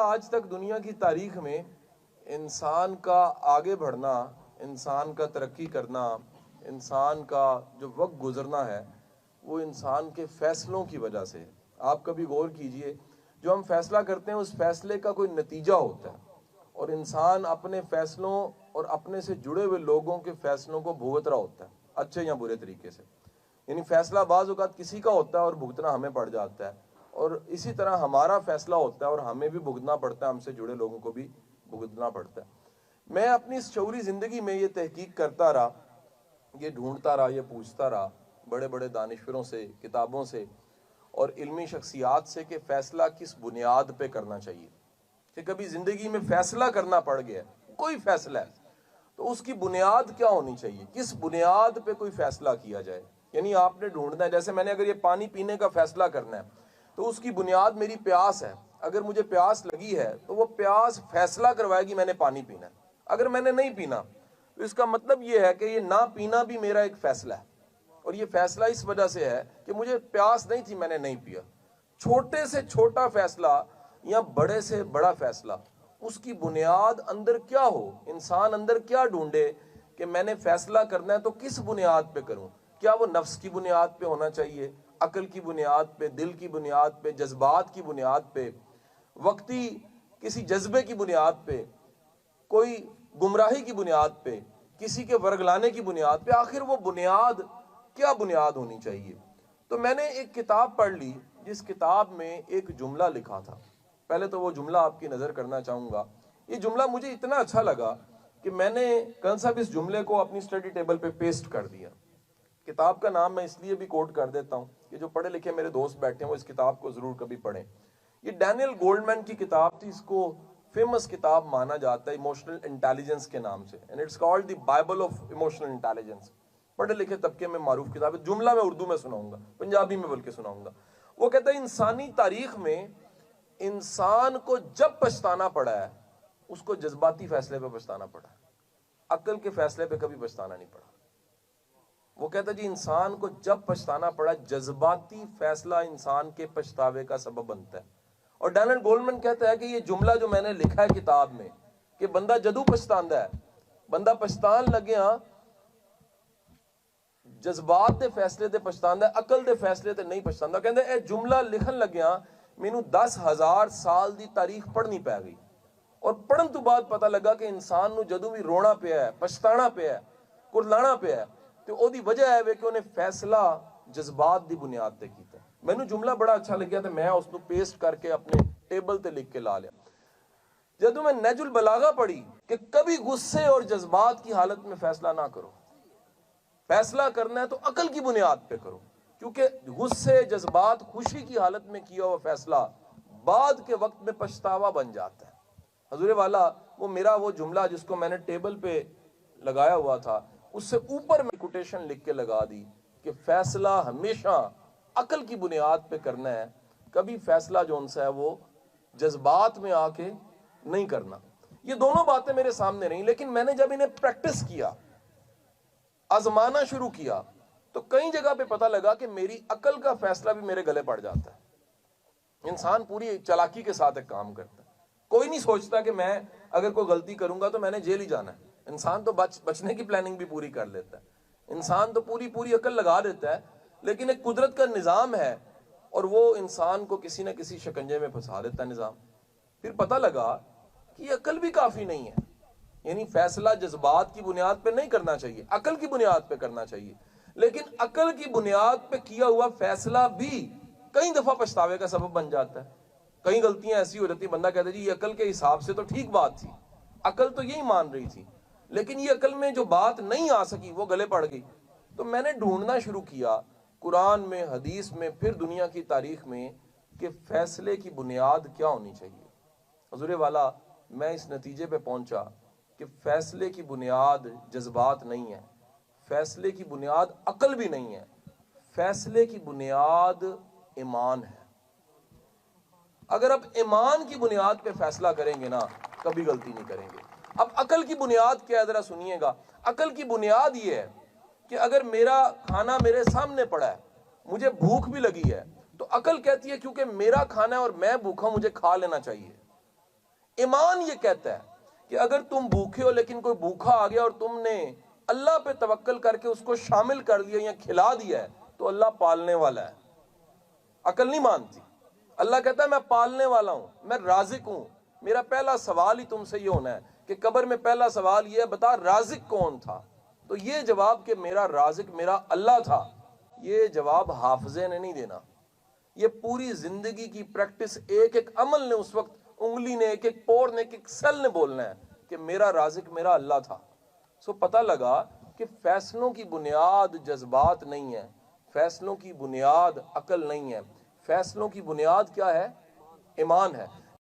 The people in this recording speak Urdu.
آج تک دنیا کی تاریخ میں انسان کا آگے بڑھنا، انسان کا ترقی کرنا، انسان کا جو وقت گزرنا ہے وہ انسان کے فیصلوں کی وجہ سے ہے۔ آپ کبھی غور کیجئے، جو ہم فیصلہ کرتے ہیں اس فیصلے کا کوئی نتیجہ ہوتا ہے، اور انسان اپنے فیصلوں اور اپنے سے جڑے ہوئے لوگوں کے فیصلوں کو بھگت رہا ہوتا ہے، اچھے یا برے طریقے سے۔ یعنی فیصلہ بعض اوقات کسی کا ہوتا ہے اور بھگتنا ہمیں پڑ جاتا ہے، اور اسی طرح ہمارا فیصلہ ہوتا ہے اور ہمیں بھی بھگتنا پڑتا ہے، ہم سے جڑے لوگوں کو بھی بھگتنا پڑتا ہے۔ میں اپنی اس شعوری زندگی میں یہ تحقیق کرتا رہا، یہ ڈھونڈتا رہا، یہ پوچھتا رہا بڑے بڑے دانشوروں سے، کتابوں سے اور علمی شخصیات سے کہ فیصلہ کس بنیاد پہ کرنا چاہیے۔ کہ کبھی زندگی میں فیصلہ کرنا پڑ گیا، کوئی فیصلہ ہے تو اس کی بنیاد کیا ہونی چاہیے، کس بنیاد پہ کوئی فیصلہ کیا جائے۔ یعنی آپ نے ڈھونڈنا ہے، جیسے میں نے اگر یہ پانی پینے کا فیصلہ کرنا ہے تو اس کی بنیاد میری پیاس ہے۔ اگر مجھے پیاس لگی ہے تو وہ پیاس فیصلہ کروائے گی میں نے پانی پینا ہے۔ اگر میں نے نہیں پینا تو اس کا مطلب یہ ہے کہ یہ نہ پینا بھی میرا ایک فیصلہ ہے، اور یہ فیصلہ اس وجہ سے ہے کہ مجھے پیاس نہیں تھی، میں نے نہیں پیا۔ چھوٹے سے چھوٹا فیصلہ یا بڑے سے بڑا فیصلہ، اس کی بنیاد اندر کیا ہو، انسان اندر کیا ڈھونڈے کہ میں نے فیصلہ کرنا ہے تو کس بنیاد پہ کروں۔ کیا وہ نفس کی بنیاد پہ ہونا چاہیے، عقل کی بنیاد پہ، دل کی بنیاد پہ، جذبات کی بنیاد پہ، وقتی کسی جذبے کی بنیاد پہ، کوئی گمراہی کی بنیاد پہ، کسی کے ورگلانے کی بنیاد پہ؟ آخر وہ بنیاد کیا بنیاد ہونی چاہیے؟ تو میں نے ایک کتاب پڑھ لی جس کتاب میں ایک جملہ لکھا تھا۔ پہلے تو وہ جملہ آپ کی نظر کرنا چاہوں گا۔ یہ جملہ مجھے اتنا اچھا لگا کہ میں نے کل صاحب اس جملے کو اپنی سٹڈی ٹیبل پہ پیسٹ کر دیا۔ کتاب کا نام میں اس لیے بھی کوٹ کر دیتا ہوں کہ جو پڑھے لکھے میرے دوست بیٹھے ہیں وہ اس کتاب کو ضرور کبھی پڑھیں۔ یہ ڈینیل گولڈمین کی کتاب تھی، اس کو فیمس کتاب مانا جاتا ہے ایموشنل انٹیلیجنس کے نام سے، and it's called the Bible of emotional intelligence. پڑھے لکھے طبقے میں معروف کتاب ہے۔ جملہ میں اردو میں سناؤں گا، پنجابی میں بلکہ سناؤں گا۔ وہ کہتا ہے انسانی تاریخ میں انسان کو جب پچھتانا پڑا ہے اس کو جذباتی فیصلے پہ پچھتانا پڑا ہے، عقل کے فیصلے پہ کبھی پچھتانا نہیں پڑا۔ وہ کہتا ہے جی انسان کو جب پچھتانا پڑا، جذباتی فیصلہ انسان کے پچھتاوے کا سبب بنتا ہے۔ اور ڈینیل گولڈمین کہتا ہے کہ یہ جملہ جو میں نے لکھا ہے کتاب میں کہ بندہ جدو پچھتاندا ہے، بندہ پچھتان لگیا جذبات دے فیصلے تے پچھتاندا ہے، عقل دے فیصلے تے نہیں پچھتاندا۔ کہندے اے جملہ لکھن لگیا مینوں 10,000 سال دی تاریخ پڑھنی پی گئی، اور پڑھن تو بعد پتہ لگا کہ انسان نو جدو بھی رونا پیا ہے، پچھتانا پیا ہے، کرلانا پیا ہے، تو او دی وجہ ہے کہ انہیں فیصلہ جذبات دی بنیاد تے کیتا ہے۔ مینوں جملہ بڑا اچھا لگیا تو میں اس کو پیسٹ کر کے اپنے ٹیبل تے لکھ کے لا لیا۔ جدو میں نہج البلاغہ پڑھی کہ کبھی غصے اور جذبات کی حالت میں فیصلہ نہ کرو، فیصلہ کرنا ہے تو عقل کی بنیاد پہ کرو، کیونکہ غصے، جذبات، خوشی کی حالت میں کیا ہوا فیصلہ بعد کے وقت میں پچھتاوا بن جاتا ہے۔ حضور والا وہ میرا وہ جملہ جس کو میں نے ٹیبل پہ لگایا ہوا تھا اس سے اوپر میں کوٹیشن لکھ کے لگا دی کہ فیصلہ ہمیشہ عقل کی بنیاد پہ کرنا ہے، کبھی فیصلہ جو ان سے ہے وہ جذبات میں آ کے نہیں کرنا۔ یہ دونوں باتیں میرے سامنے رہیں، لیکن میں نے جب انہیں پریکٹس کیا، آزمانا شروع کیا، تو کئی جگہ پہ پتہ لگا کہ میری عقل کا فیصلہ بھی میرے گلے پڑ جاتا ہے۔ انسان پوری چالاکی کے ساتھ ایک کام کرتا ہے، کوئی نہیں سوچتا کہ میں اگر کوئی غلطی کروں گا تو میں نے جیل ہی جانا ہے۔ انسان تو بچنے کی پلاننگ بھی پوری کر لیتا ہے، انسان تو پوری عقل لگا دیتا ہے، لیکن ایک قدرت کا نظام ہے اور وہ انسان کو کسی نہ کسی شکنجے میں پھنسا دیتا ہے نظام۔ پھر پتہ لگا کہ یہ عقل بھی کافی نہیں ہے، یعنی فیصلہ جذبات کی بنیاد پہ نہیں کرنا چاہیے، عقل کی بنیاد پہ کرنا چاہیے۔ لیکن عقل کی بنیاد پہ کیا ہوا فیصلہ بھی کئی دفعہ پچھتاوے کا سبب بن جاتا ہے۔ کئی غلطیاں ایسی ہو جاتی ہیں، بندہ کہتا ہے جی یہ عقل کے حساب سے تو ٹھیک بات تھی، عقل تو یہی مان رہی تھی، لیکن یہ عقل میں جو بات نہیں آ سکی وہ گلے پڑ گئی۔ تو میں نے ڈھونڈنا شروع کیا قرآن میں، حدیث میں، پھر دنیا کی تاریخ میں کہ فیصلے کی بنیاد کیا ہونی چاہیے۔ حضور والا میں اس نتیجے پہ پہنچا کہ فیصلے کی بنیاد جذبات نہیں ہے، فیصلے کی بنیاد عقل بھی نہیں ہے، فیصلے کی بنیاد ایمان ہے۔ اگر آپ ایمان کی بنیاد پہ فیصلہ کریں گے نا کبھی غلطی نہیں کریں گے۔ اب عقل کی بنیاد کیا ہے ذرا سنیے گا۔ عقل کی بنیاد یہ ہے کہ اگر میرا کھانا میرے سامنے پڑا ہے، مجھے بھوک بھی لگی ہے، تو عقل کہتی ہے کیونکہ میرا کھانا ہے اور میں بھوکا ہوں، مجھے کھا لینا چاہیے۔ ایمان یہ کہتا ہے کہ اگر تم بھوکے ہو لیکن کوئی بھوکا آ گیا اور تم نے اللہ پہ توکل کر کے اس کو شامل کر دیا یا کھلا دیا ہے تو اللہ پالنے والا ہے. عقل نہیں مانتی. اللہ کہتا ہے میں پالنے والا ہوں، میں رازق ہوں. میرا پہلا سوال ہی تم سے یہ ہونا ہے کہ قبر میں پہلا سوال یہ ہے بتا رازق کون تھا؟ تو یہ جواب کہ میرا رازق میرا اللہ تھا، یہ جواب حافظے نے نہیں دینا. یہ پوری زندگی کی پریکٹس، ایک ایک عمل نے، اس وقت انگلی نے، ایک ایک پور نے، ایک ایک سیل نے بولنا ہے کہ میرا رازق میرا اللہ تھا. سو پتہ لگا کہ فیصلوں کی بنیاد جذبات نہیں ہے، فیصلوں کی بنیاد عقل نہیں ہے، فیصلوں کی بنیاد کیا ہے؟ ایمان ہے.